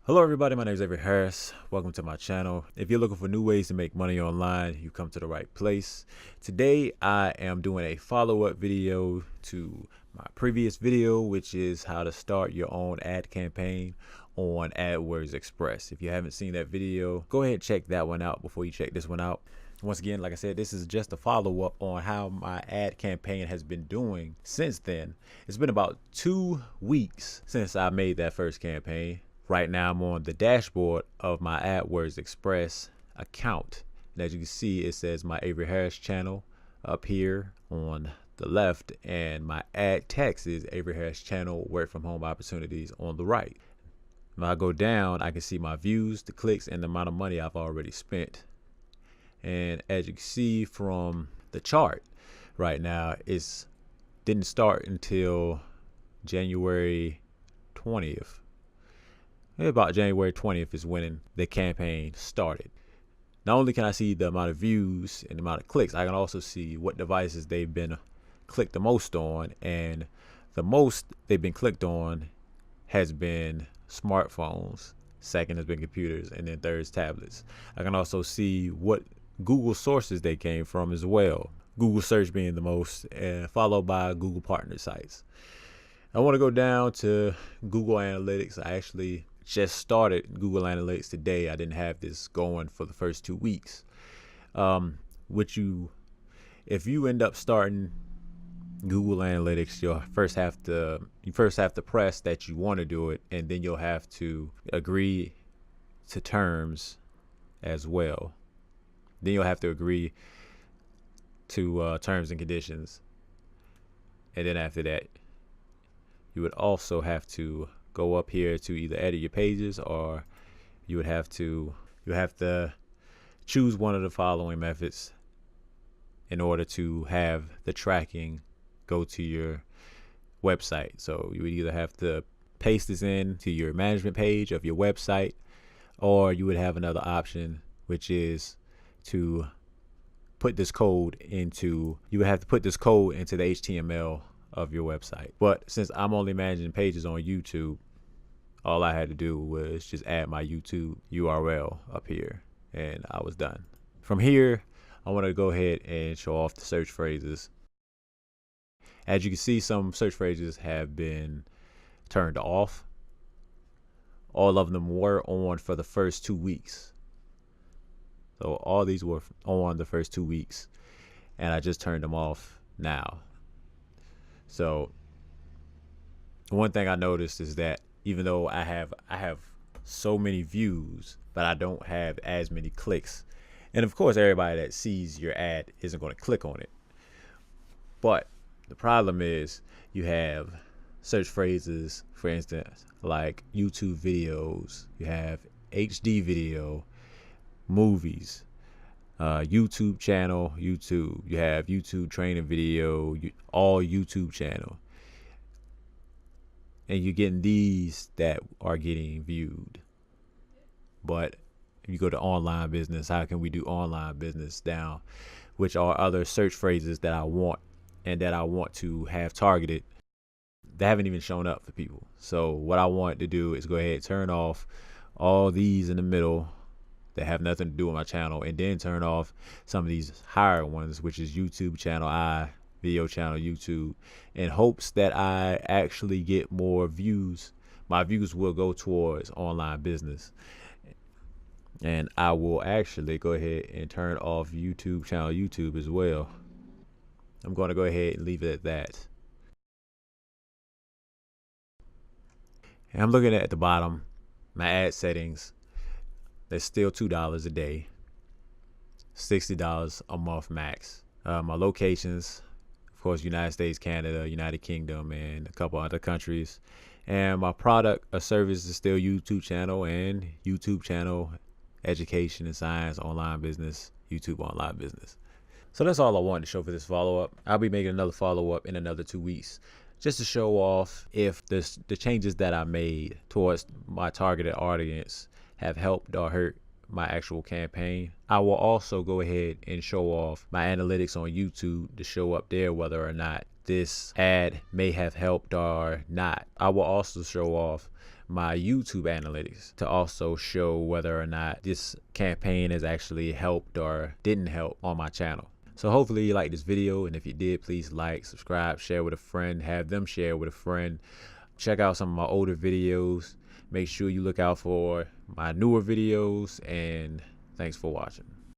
Hello everybody, my name is Avery Harris. Welcome to my channel. If you're looking for new ways to make money online, you come to the right place. Today I am doing a follow-up video to my previous video, which is how to start your own ad campaign on Adwords Express. If you haven't seen that video, go ahead and check that one out before you check this one out. Once again, like I said, this is just a follow-up on how my ad campaign has been doing since then. It's been about 2 weeks since I made that first campaign. Right now I'm on the dashboard of my Adwords Express account. And as you can see, it says my Avery Harris channel up here on the left, and my ad text is Avery Harris channel work from home opportunities on the right. When I go down, I can see my views, the clicks, and the amount of money I've already spent. And as you can see from the chart right now, it didn't start until January 20th. About January 20th is when the campaign started. Not only can I see the amount of views and the amount of clicks, I can also see what devices they've been clicked the most on, and the most they've been clicked on has been smartphones, second has been computers, and then third is tablets. I can also see what Google sources they came from as well, Google search being the most, and followed by Google partner sites. I want to go down to Google Analytics. I actually just started Google Analytics today. I didn't have this going for the first 2 weeks. If you end up starting Google Analytics, you first have to press that you want to do it, and then you'll have to agree to terms as well. Then you'll have to agree to terms and conditions, and then after that, you would also have to go up here to either edit your pages, or you have to choose one of the following methods in order to have the tracking go to your website. So you would either have to paste this in to your management page of your website, or you would have another option, which is to put this code into the HTML of your website. But since I'm only managing pages on YouTube, all I had to do was just add my YouTube URL up here, and I was done. From here, I want to go ahead and show off the search phrases. As you can see, some search phrases have been turned off. All of them were on for the first 2 weeks. So all these were on the first 2 weeks, and I just turned them off now. So one thing I noticed is that even though I have so many views, but I don't have as many clicks. And of course, everybody that sees your ad isn't going to click on it. But the problem is you have search phrases, for instance, like YouTube videos, you have HD video, movies, YouTube channel, YouTube, you have YouTube training video, all YouTube channel, and you're getting these that are getting viewed. But if you go to online business, how can we do online business down, which are other search phrases that I want and that I want to have targeted, they haven't even shown up for people. So what I want to do is go ahead and turn off all these in the middle that have nothing to do with my channel, and then turn off some of these higher ones, which is YouTube channel, video channel, YouTube, in hopes that I actually get more views. My views will go towards online business, and I will actually go ahead and turn off YouTube channel, YouTube as well. I'm going to go ahead and leave it at that. And I'm looking at the bottom, my ad settings. There's still $2 a day, $60 a month max. My locations, of course, United States, Canada, United Kingdom, and a couple other countries. And my product or service is still YouTube channel and YouTube channel, education and science, online business, YouTube online business. So that's all I wanted to show for this follow-up. I'll be making another follow-up in another 2 weeks, just to show off if the changes that I made towards my targeted audience have helped or hurt my actual campaign. I will also go ahead and show off my analytics on YouTube to show up there whether or not this ad may have helped or not. I will also show off my YouTube analytics to also show whether or not this campaign has actually helped or didn't help on my channel. So hopefully you liked this video, and if you did, please like, subscribe, share with a friend, have them share with a friend. Check out some of my older videos. Make sure you look out for my newer videos, and thanks for watching.